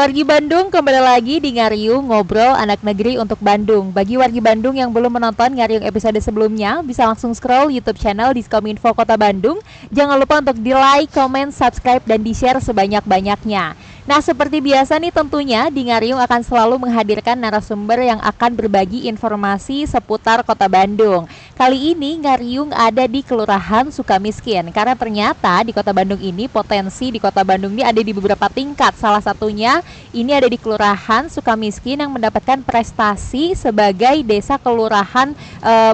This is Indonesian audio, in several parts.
Wargi Bandung, kembali lagi di Ngariung Ngobrol Anak Negeri untuk Bandung. Bagi wargi Bandung yang belum menonton Ngariung episode sebelumnya, bisa langsung scroll YouTube channel Diskominfo Kota Bandung. Jangan lupa untuk di like, comment, subscribe, dan di share sebanyak-banyaknya. Nah, seperti biasa nih tentunya di Ngariung akan selalu menghadirkan narasumber yang akan berbagi informasi seputar Kota Bandung. Kali ini Ngariung ada di Kelurahan Sukamiskin, karena ternyata di Kota Bandung ini potensi di Kota Bandung ini ada di beberapa tingkat. Salah satunya ini ada di Kelurahan Sukamiskin yang mendapatkan prestasi sebagai desa kelurahan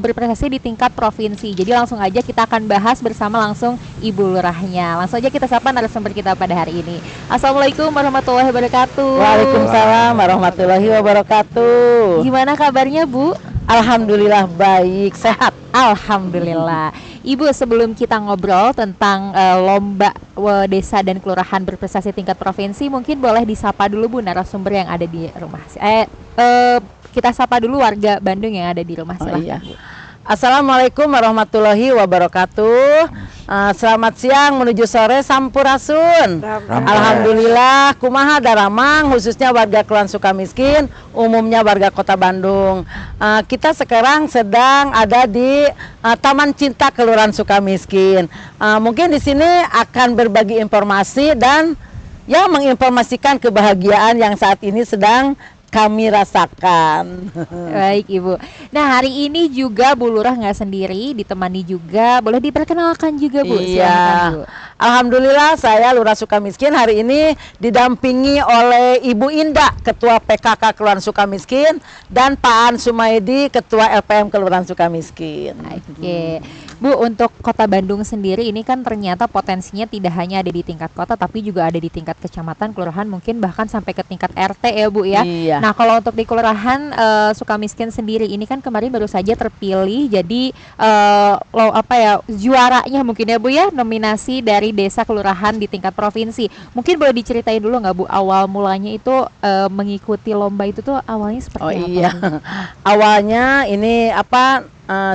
berprestasi di tingkat provinsi. Jadi langsung aja kita akan bahas bersama langsung Ibu Lurahnya. Langsung aja kita sapa narasumber kita pada hari ini. Assalamualaikum warahmatullahi wabarakatuh. Waalaikumsalam warahmatullahi wabarakatuh. Gimana kabarnya, Bu? Alhamdulillah baik, sehat. Alhamdulillah. Ibu, sebelum kita ngobrol tentang lomba desa dan kelurahan berprestasi tingkat provinsi, mungkin boleh disapa dulu Bu narasumber yang ada di rumah. Kita sapa dulu warga Bandung yang ada di rumah. Silahkan, iya. Bu. Assalamualaikum warahmatullahi wabarakatuh. Selamat siang menuju sore sampurasun. Alhamdulillah kumaha daramang, khususnya warga Kelurahan Sukamiskin, umumnya warga Kota Bandung. Kita sekarang sedang ada di Taman Cinta Kelurahan Sukamiskin. Mungkin di sini akan berbagi informasi dan ya menginformasikan kebahagiaan yang saat ini sedang kami rasakan. Baik Ibu. Nah, hari ini juga Bu Lurah nggak sendiri, ditemani juga. Boleh diperkenalkan juga Bu? Iya. Silakan, Bu. Alhamdulillah saya Lurah Sukamiskin hari ini didampingi oleh Ibu Indah, Ketua PKK Kelurahan Sukamiskin, dan Pak An Sumaidi, Ketua LPM Kelurahan Sukamiskin. Oke. Bu, untuk Kota Bandung sendiri ini kan ternyata potensinya tidak hanya ada di tingkat kota, tapi juga ada di tingkat kecamatan, kelurahan, mungkin bahkan sampai ke tingkat RT ya Bu ya. Iya. Nah, kalau untuk di Kelurahan Sukamiskin sendiri ini kan kemarin baru saja terpilih jadi juaranya mungkin ya Bu ya, nominasi dari desa kelurahan di tingkat provinsi. Mungkin boleh diceritain dulu nggak Bu, awal mulanya itu mengikuti lomba itu tuh awalnya seperti apa? Iya. Awalnya ini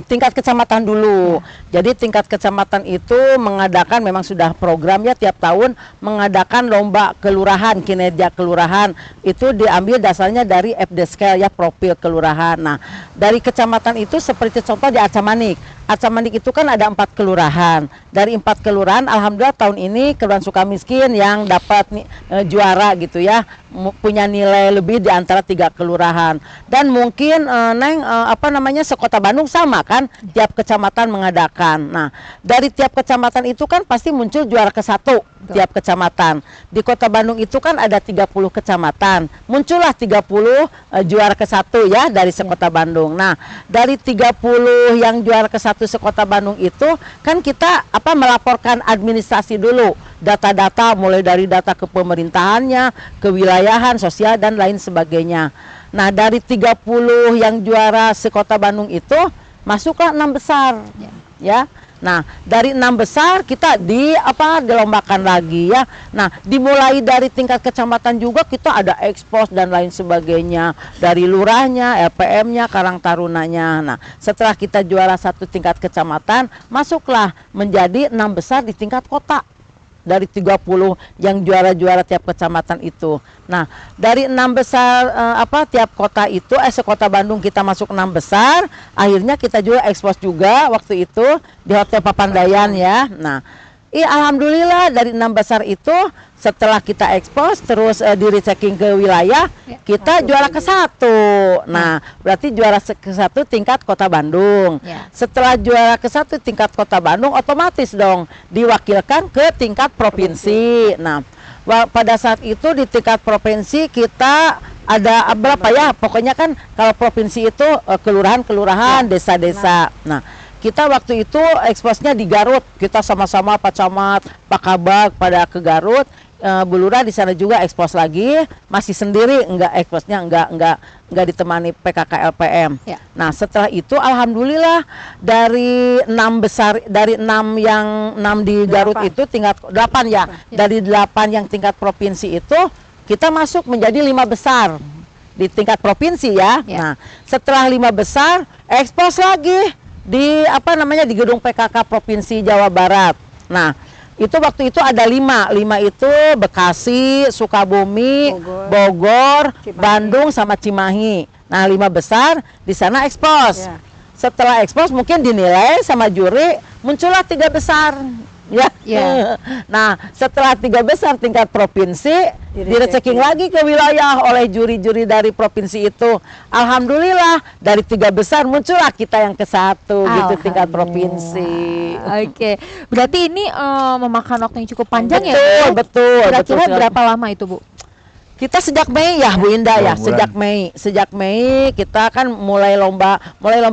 tingkat kecamatan dulu. Jadi tingkat kecamatan itu mengadakan, memang sudah program ya tiap tahun mengadakan lomba kelurahan, kinerja kelurahan. Itu diambil dasarnya dari FD-Scale ya, profil kelurahan. Nah, dari kecamatan itu seperti contoh di Acamanik. Acamanik itu kan ada 4 kelurahan. Dari 4 kelurahan, alhamdulillah tahun ini Kelurahan Sukamiskin yang dapat juara gitu ya, punya nilai lebih di antara 3 kelurahan. Dan mungkin sekota Bandung sama kan, tiap kecamatan mengadakan. Nah, dari tiap kecamatan itu kan pasti muncul juara ke-1 tiap kecamatan. Di Kota Bandung itu kan ada 30 kecamatan. Muncullah 30 juara ke-1 ya dari sekota Bandung. Nah, dari 30 yang juara ke-1 sekota Bandung itu kan kita melaporkan administrasi dulu, data-data mulai dari data kepemerintahannya, kewilayahan, sosial dan lain sebagainya. Nah, dari 30 yang juara sekota Bandung itu masuklah 6 besar. Ya. Nah, dari 6 besar kita dilombakan lagi ya. Nah, dimulai dari tingkat kecamatan juga kita ada ekspos dan lain sebagainya. Dari lurahnya, LPM-nya, Karang Tarunanya. Nah, setelah kita juara 1 tingkat kecamatan, masuklah menjadi 6 besar di tingkat kota. Dari 30 yang juara-juara tiap kecamatan itu. Nah, dari 6 besar tiap kota itu, sekota Bandung kita masuk 6 besar, akhirnya kita juga ekspos juga waktu itu di Hotel Papandayan ya. Nah, alhamdulillah dari 6 besar itu setelah kita ekspos terus di rechecking ke wilayah, kita juara ke-1. Nah, berarti juara ke-1 tingkat Kota Bandung. Setelah juara ke-1 tingkat Kota Bandung, otomatis dong diwakilkan ke tingkat provinsi. Nah, pada saat itu di tingkat provinsi kita ada berapa ya? Pokoknya kan kalau provinsi itu kelurahan-kelurahan, desa-desa. Nah, kita waktu itu eksposnya di Garut. Kita sama-sama Pak Camat, Pak Kabag pada ke Garut. Bu Lurah di sana juga ekspos lagi, masih sendiri, eksposnya enggak ditemani PKK LPM. Nah, setelah itu alhamdulillah dari 6 besar, dari 6 yang 6 di Garut itu tingkat 8 ya. Dari 8 yang tingkat provinsi itu kita masuk menjadi 5 besar di tingkat provinsi ya. Nah, setelah 5 besar ekspos lagi di di gedung PKK Provinsi Jawa Barat. Nah, Itu waktu itu ada 5 itu Bekasi, Sukabumi, Bogor, Cimahi. Bandung sama Cimahi. Nah 5 besar di sana ekspos. Ya. Setelah ekspos mungkin dinilai sama juri, muncullah 3 besar. Ya. Ya. Nah setelah 3 besar tingkat provinsi, direceking lagi ke wilayah oleh juri-juri dari provinsi itu. Alhamdulillah dari 3 besar muncullah kita yang ke-1 gitu tingkat provinsi. Oke, berarti ini memakan waktu yang cukup panjang ya, Betul, Bu? betul. Kira-kira betul. berapa lama itu, Bu? Kita sejak Mei ya Bu Indah ya, 2 bulan. sejak Mei kita kan mulai lomba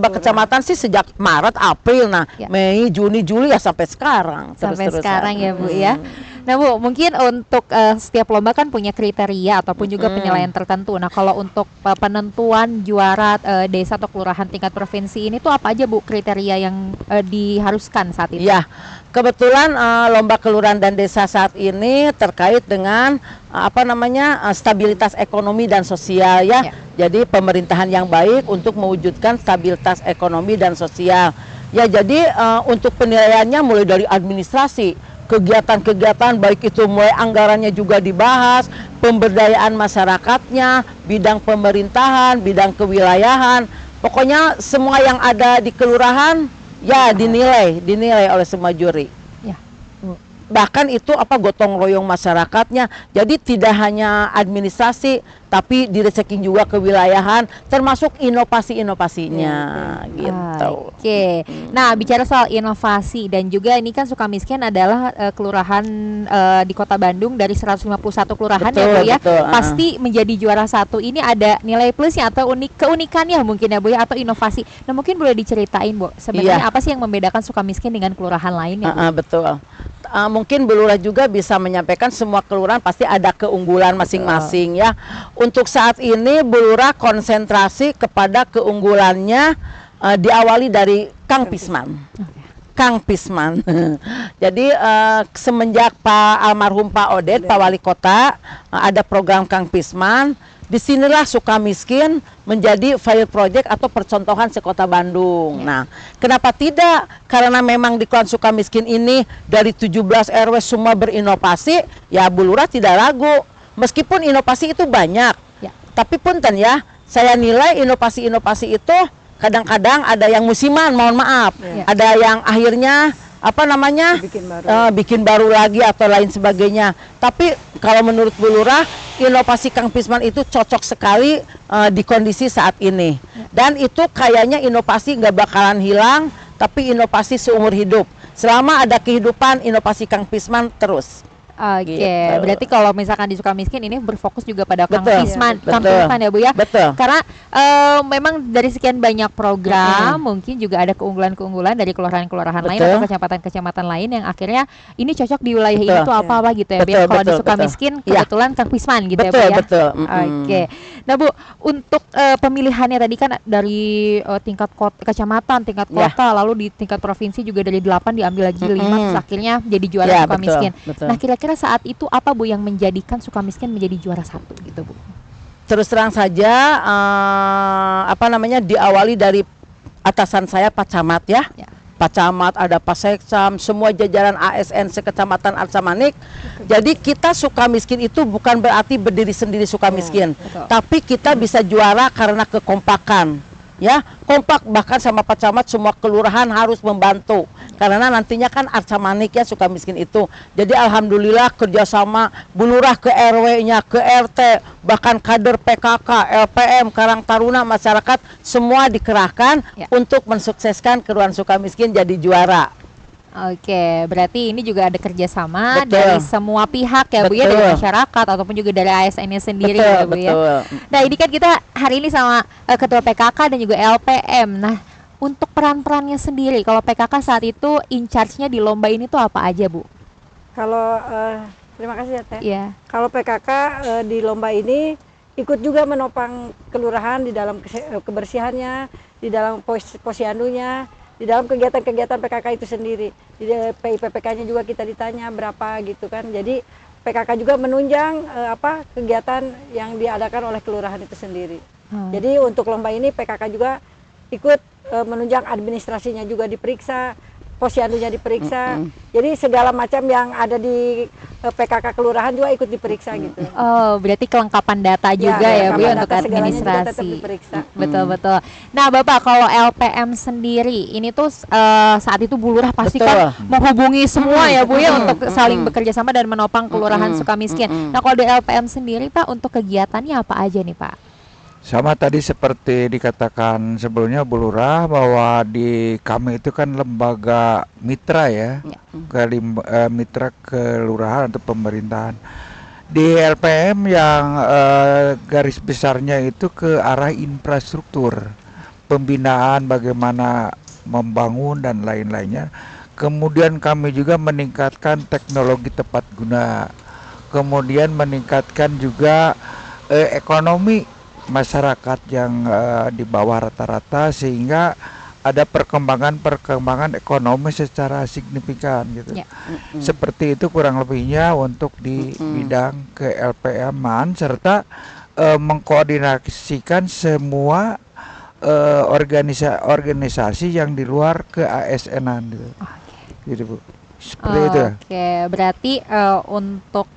kecamatan sih sejak Maret, April. Nah, Ya. Mei, Juni, Juli ya sampai sekarang. Sampai terus-terusan. sekarang ya, Bu ya. Nah, Bu, mungkin untuk setiap lomba kan punya kriteria ataupun juga penilaian tertentu. Nah, kalau untuk penentuan juara desa atau kelurahan tingkat provinsi ini tuh apa aja, Bu, kriteria yang diharuskan saat itu? Ya, kebetulan lomba kelurahan dan desa saat ini terkait dengan stabilitas ekonomi dan sosial ya. Jadi pemerintahan yang baik untuk mewujudkan stabilitas ekonomi dan sosial. Ya, jadi untuk penilaiannya mulai dari administrasi, kegiatan-kegiatan baik itu mulai anggarannya juga dibahas, pemberdayaan masyarakatnya, bidang pemerintahan, bidang kewilayahan, pokoknya semua yang ada di kelurahan ya dinilai oleh semua juri. Ya. Bahkan itu gotong royong masyarakatnya. Jadi tidak hanya administrasi tapi direceking juga kewilayahan termasuk inovasi-inovasinya gitu. Oke. Nah, bicara soal inovasi dan juga ini kan Sukamiskin adalah kelurahan di Kota Bandung dari 151 kelurahan ya, Bu ya. Betul, Pasti menjadi juara 1 ini ada nilai plusnya atau keunikannya mungkin ya, Bu ya, atau inovasi. Nah, mungkin boleh diceritain, Bu, sebenarnya apa sih yang membedakan Sukamiskin dengan kelurahan lainnya, Bu? Betul. Mungkin Bu Lurah juga bisa menyampaikan semua kelurahan pasti ada keunggulan masing-masing ya. Untuk saat ini Bu Lurah konsentrasi kepada keunggulannya diawali dari Kang Pisman. Kang Pisman. Jadi semenjak almarhum Pak Odet, Pak Wali Kota, ada program Kang Pisman. Disinilah Sukamiskin menjadi pilot project atau percontohan sekota Bandung. Nah, kenapa tidak? Karena memang di Kelurahan Sukamiskin ini dari 17 RW semua berinovasi, ya Bu Lurah tidak ragu. Meskipun inovasi itu banyak, tapi punten ya, saya nilai inovasi-inovasi itu kadang-kadang ada yang musiman, mohon maaf, ada yang akhirnya bikin baru lagi atau lain sebagainya. Tapi kalau menurut Bu Lurah, inovasi Kang Pisman itu cocok sekali di kondisi saat ini. Dan itu kayaknya inovasi nggak bakalan hilang, tapi inovasi seumur hidup. Selama ada kehidupan, inovasi Kang Pisman terus. Oke, Gitu. berarti kalau misalkan di Sukamiskin ini berfokus juga pada Kang Betul, Pisman, betul. Kang Pisman ya, Bu ya. Betul. Karena memang dari sekian banyak program, mungkin juga ada keunggulan-keunggulan dari kelurahan-kelurahan lain atau kecamatan-kecamatan lain yang akhirnya ini cocok di wilayah ini tuh apa-apa gitu ya. Betul, Kalau di betul, Sukamiskin betul. kebetulan Kang Pisman gitu ya, Bu Betul, ya. betul. Oke. Nah, Bu, untuk pemilihannya tadi kan dari tingkat kecamatan, tingkat kota, lalu di tingkat provinsi juga dari 8 diambil lagi 5 terus akhirnya jadi juara Ya, Sukamiskin. betul. Nah, kira-kira saat itu apa, Bu, yang menjadikan Sukamiskin menjadi juara 1 gitu, Bu? Terus terang saja diawali dari atasan saya Pak Camat ya. Pak Camat, ada Pak Seksam, semua jajaran ASN sekecamatan Arsamanik. Jadi kita Sukamiskin itu bukan berarti berdiri sendiri Sukamiskin, tapi kita bisa juara karena kekompakan. Ya, kompak bahkan sama Pak Camat semua kelurahan harus membantu karena nantinya kan Arsamanik ya Sukamiskin itu. Jadi alhamdulillah kerjasama Bu Lurah ke RW-nya, ke RT, bahkan kader PKK, LPM, Karang Taruna, masyarakat semua dikerahkan untuk mensukseskan Kelurahan Sukamiskin jadi juara. Oke, berarti ini juga ada kerjasama dari semua pihak ya, Bu ya, dari masyarakat ataupun juga dari ASN-nya sendiri ya, Bu ya. Nah, ini kan kita hari ini sama Ketua PKK dan juga LPM. Nah, untuk peran-perannya sendiri, kalau PKK saat itu in charge-nya di lomba ini tuh apa aja, Bu? Kalau terima kasih ya Teh. Iya. Kalau PKK di lomba ini ikut juga menopang kelurahan di dalam kebersihannya, di dalam posyandunya, di dalam kegiatan-kegiatan PKK itu sendiri. Di PIPPK-nya juga kita ditanya berapa gitu kan. Jadi PKK juga menunjang kegiatan yang diadakan oleh kelurahan itu sendiri. Jadi untuk lomba ini PKK juga ikut menunjang administrasinya juga diperiksa, posyandunya diperiksa. Jadi segala macam yang ada di PKK kelurahan juga ikut diperiksa gitu. Oh, berarti kelengkapan data juga ya, Bu, ya, untuk segalanya juga tetap administrasi. diperiksa. Betul. Nah, Bapak, kalau LPM sendiri, ini tuh saat itu Bu Lurah pasti Betul. kan menghubungi semua ya, Bu, ya, untuk saling bekerja sama dan menopang kelurahan Sukamiskin. Nah, kalau di LPM sendiri, Pak, untuk kegiatannya apa aja nih, Pak? Sama tadi seperti dikatakan sebelumnya Bu Lurah, bahwa di kami itu kan lembaga mitra ya, mitra kelurahan atau pemerintahan. Di LPM yang garis besarnya itu ke arah infrastruktur, pembinaan bagaimana membangun dan lain-lainnya. Kemudian kami juga meningkatkan teknologi tepat guna, kemudian meningkatkan juga ekonomi masyarakat yang di bawah rata-rata, sehingga ada perkembangan ekonomi secara signifikan gitu. Seperti itu kurang lebihnya untuk di bidang ke LPM-an, serta mengkoordinasikan semua organisasi yang di luar ke ASN-an gitu. Gitu, Bu. Seperti itu ya. Oke, berarti untuk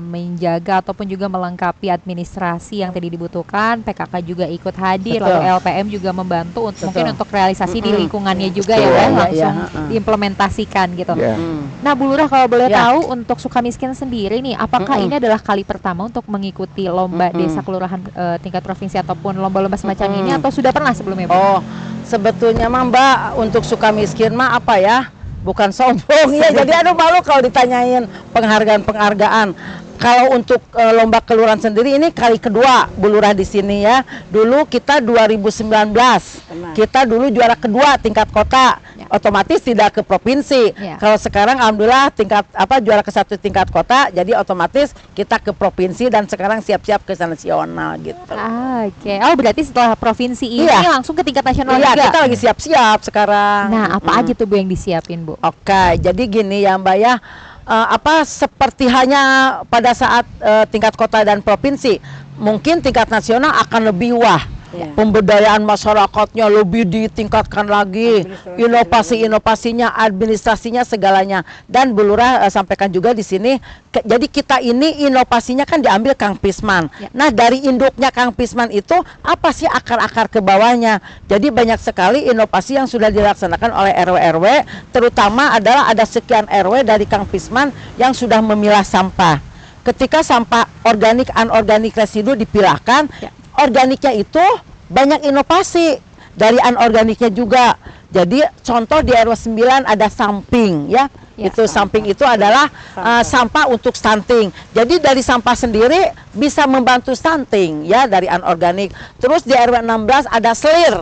menjaga ataupun juga melengkapi administrasi yang tadi dibutuhkan, PKK juga ikut hadir, Betul. lalu LPM juga membantu untuk mungkin untuk realisasi di lingkungannya juga Betul. ya, Pak, Iya, langsung iya, diimplementasikan gitu. Ya. Nah, Bu Lurah, kalau boleh Ya. tahu untuk Sukamiskin sendiri nih, apakah ini adalah kali pertama untuk mengikuti lomba desa kelurahan tingkat provinsi ataupun lomba-lomba semacam ini, atau sudah pernah sebelumnya, Bu? Oh, sebetulnya mah Mbak, untuk Sukamiskin mah apa ya? Bukan sombong ya, jadi aduh malu kalau ditanyain penghargaan. Kalau untuk lomba kelurahan sendiri ini kali kedua Bu Lurah di sini ya. Dulu kita 2019, kita dulu juara kedua tingkat kota. Otomatis tidak ke provinsi. Kalau sekarang alhamdulillah juara ke-1 tingkat kota, jadi otomatis kita ke provinsi dan sekarang siap-siap ke nasional gitu. Oke. Oh, berarti setelah provinsi ini langsung ke tingkat nasional Iya, juga? kita lagi siap-siap sekarang. Nah, apa aja tuh, Bu, yang disiapin, Bu? Oke, jadi gini ya Mbak ya, seperti hanya pada saat tingkat kota dan provinsi, mungkin tingkat nasional akan lebih wah. Pemberdayaan masyarakatnya lebih ditingkatkan lagi, inovasinya, administrasinya, segalanya. Dan Bu Lurah sampaikan juga di sini, jadi kita ini inovasinya kan diambil Kang Pisman. Nah, dari induknya Kang Pisman itu apa sih akar-akar ke bawahnya? Jadi banyak sekali inovasi yang sudah dilaksanakan oleh RW-RW, terutama adalah ada sekian RW dari Kang Pisman yang sudah memilah sampah. Ketika sampah organik, anorganik, residu dipilahkan, organiknya itu banyak inovasi dari anorganiknya juga. Jadi contoh di RW 9 ada samping ya. Itu samping itu adalah sampah untuk stunting. Jadi dari sampah sendiri bisa membantu stunting ya dari anorganik. Terus di RW 16 ada selir.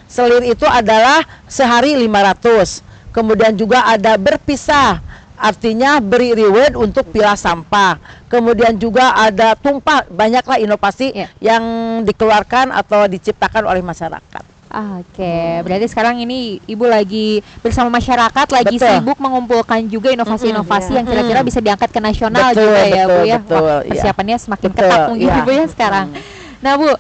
Selir itu adalah sehari 500. Kemudian juga ada berpisah. Artinya beri reward untuk pilah sampah. Kemudian juga ada tumpah, banyaklah inovasi yang dikeluarkan atau diciptakan oleh masyarakat. Oke, berarti sekarang ini Ibu lagi bersama masyarakat, lagi sibuk mengumpulkan juga inovasi-inovasi yang kira-kira bisa diangkat ke nasional juga ya, Bu ya. Wah, persiapannya semakin ketat mungkin Ibu ya sekarang. Nah, Bu,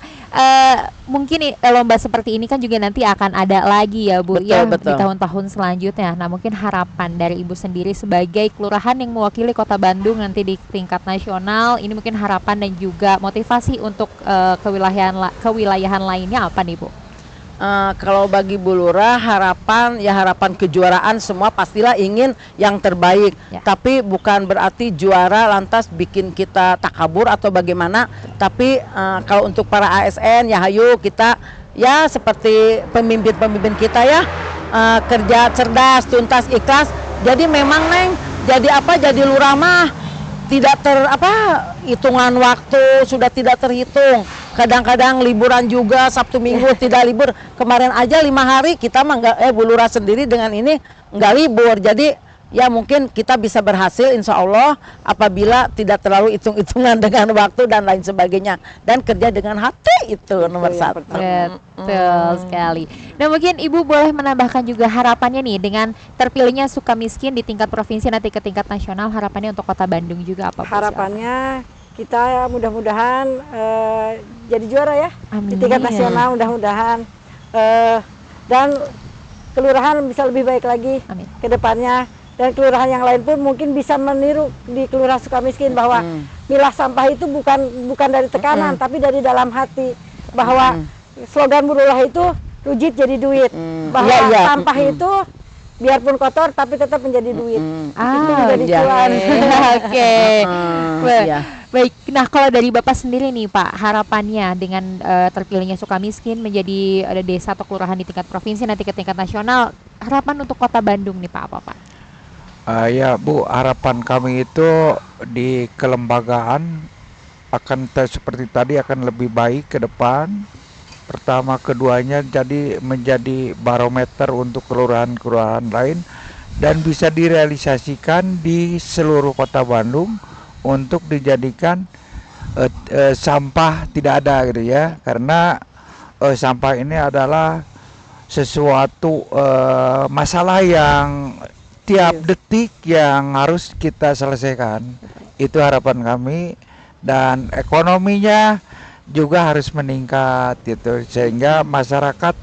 mungkin lomba seperti ini kan juga nanti akan ada lagi ya, Bu, di tahun-tahun selanjutnya. Nah, mungkin harapan dari Ibu sendiri sebagai kelurahan yang mewakili Kota Bandung nanti di tingkat nasional, ini mungkin harapan dan juga motivasi untuk kewilayahan lainnya apa nih, Bu? Kalau bagi Bu Lurah harapan kejuaraan semua pastilah ingin yang terbaik, tapi bukan berarti juara lantas bikin kita takabur atau bagaimana. Tapi kalau untuk para ASN ya hayu kita ya seperti pemimpin kita ya, kerja cerdas, tuntas, ikhlas. Jadi memang Neng jadi lurah mah tidak hitungan waktu sudah tidak terhitung. Kadang-kadang liburan juga, Sabtu Minggu tidak libur. Kemarin aja 5 hari kita mah Bu Lurah sendiri dengan ini nggak libur. Jadi ya mungkin kita bisa berhasil insya Allah apabila tidak terlalu hitung-hitungan dengan waktu dan lain sebagainya. Dan kerja dengan hati itu nomor satu. Betul sekali. Nah, mungkin Ibu boleh menambahkan juga harapannya nih dengan terpilihnya Sukamiskin di tingkat provinsi nanti ke tingkat nasional, harapannya untuk Kota Bandung juga apa? Harapannya kita mudah-mudahan jadi juara ya. Amin. Di tingkat nasional mudah-mudahan. Dan kelurahan bisa lebih baik lagi Amin. ke depannya, dan kelurahan yang lain pun mungkin bisa meniru di Kelurahan Sukamiskin bahwa milah sampah itu bukan dari tekanan tapi dari dalam hati, bahwa slogan Bu Lurah itu rujit jadi duit, bahwa sampah itu biarpun kotor tapi tetap menjadi duit. Itu menjadi cuan. Oke. Iya. Baik, nah kalau dari Bapak sendiri nih Pak, harapannya dengan terpilihnya Sukamiskin menjadi desa atau kelurahan di tingkat provinsi, nanti ke tingkat nasional, harapan untuk Kota Bandung nih Pak, apa Pak? Ya Bu, harapan kami itu di kelembagaan akan seperti tadi akan lebih baik ke depan. Pertama, keduanya jadi menjadi barometer untuk kelurahan-kelurahan lain dan bisa direalisasikan di seluruh Kota Bandung untuk dijadikan sampah tidak ada gitu ya, karena sampah ini adalah sesuatu masalah yang tiap detik yang harus kita selesaikan. Itu harapan kami, dan ekonominya juga harus meningkat gitu, sehingga masyarakat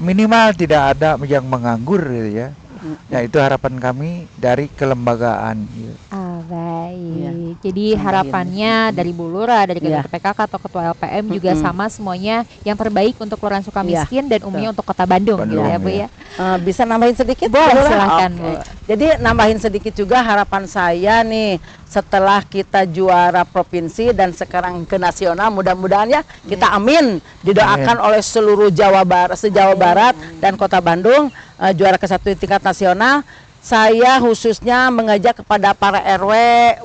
minimal tidak ada yang menganggur gitu ya. Nah, itu harapan kami dari kelembagaan gitu. Baik. Jadi harapannya dari Bu Lurah, dari Ketua PKK atau Ketua LPM juga sama semuanya yang terbaik untuk Kelurahan Sukamiskin dan umumnya untuk Kota Bandung gitu ya Bu ya. Bisa nambahin sedikit? Boleh, Bu Lurah? silahkan Bu. Jadi nambahin sedikit juga harapan saya nih, setelah kita juara provinsi dan sekarang ke nasional, mudah-mudahan ya kita amin didoakan oleh seluruh Jawa Barat dan Kota Bandung juara ke-1 di tingkat nasional. Saya khususnya mengajak kepada para RW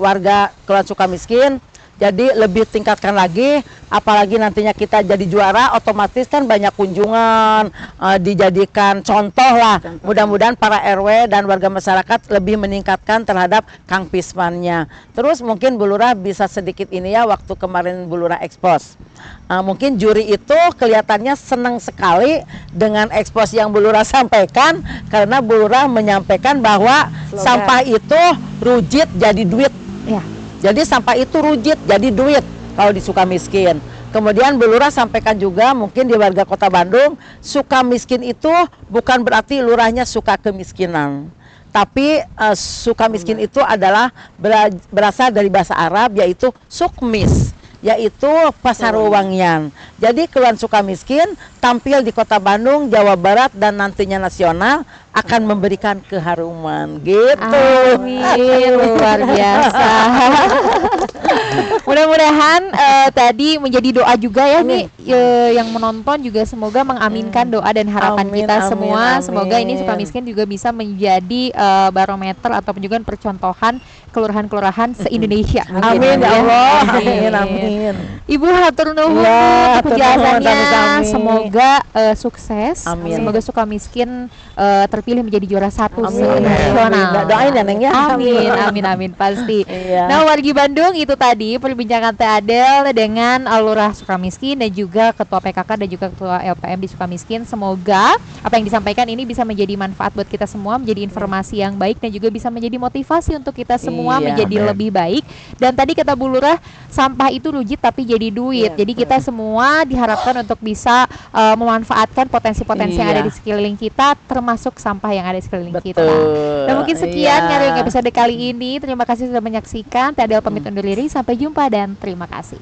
warga Kelurahan Sukamiskin, jadi lebih tingkatkan lagi, apalagi nantinya kita jadi juara, otomatis kan banyak kunjungan, dijadikan contoh lah. Mudah-mudahan para RW dan warga masyarakat lebih meningkatkan terhadap Kang Pismannya. Terus mungkin Bu Lurah bisa sedikit ini ya, waktu kemarin Bu Lurah ekspos. Mungkin juri itu kelihatannya senang sekali dengan ekspos yang Bu Lurah sampaikan, karena Bu Lurah menyampaikan bahwa sampah itu rujit jadi duit. Ya. Jadi sampah itu rujit jadi duit kalau di Sukamiskin. Kemudian Bu Lurah sampaikan juga mungkin di warga Kota Bandung, Sukamiskin itu bukan berarti lurahnya suka kemiskinan. Tapi Sukamiskin itu adalah berasal dari bahasa Arab, yaitu sukmis, yaitu pasar wewangian. Jadi Kelurahan Sukamiskin tampil di Kota Bandung, Jawa Barat dan nantinya nasional akan memberikan keharuman gitu. Amin, luar biasa. Mudah-mudahan tadi menjadi doa juga ya nih yang menonton juga semoga mengaminkan doa dan harapan kita semua. Semoga ini Sukamiskin juga bisa menjadi barometer ataupun juga percontohan kelurahan-kelurahan se-Indonesia. Amin ya Allah. Amin. Ibu hatur nuhun untuk penjelasannya. Semoga sukses. Amin. Semoga Sukamiskin terpilih menjadi juara 1 nasional. Doain ya Neng ya. Amin, amin, amin pasti. Iya. Nah, wargi Bandung, itu tadi perbincangan Teh Adel dengan Lurah Sukamiskin dan juga Ketua PKK dan juga Ketua LPM di Sukamiskin. Semoga apa yang disampaikan ini bisa menjadi manfaat buat kita semua, menjadi informasi yang baik dan juga bisa menjadi motivasi untuk kita semua menjadi lebih baik. Dan tadi kata Bu Lurah, sampah itu rujit tapi jadi duit. Jadi kita semua diharapkan untuk bisa memanfaatkan potensi-potensi yang ada di sekeliling kita, termasuk sampah yang ada di sekeliling kita. Dan mungkin sekian Ngaryung episode kali ini. Terima kasih sudah menyaksikan. Teh Adel pamit undur diri. Sampai jumpa dan terima kasih.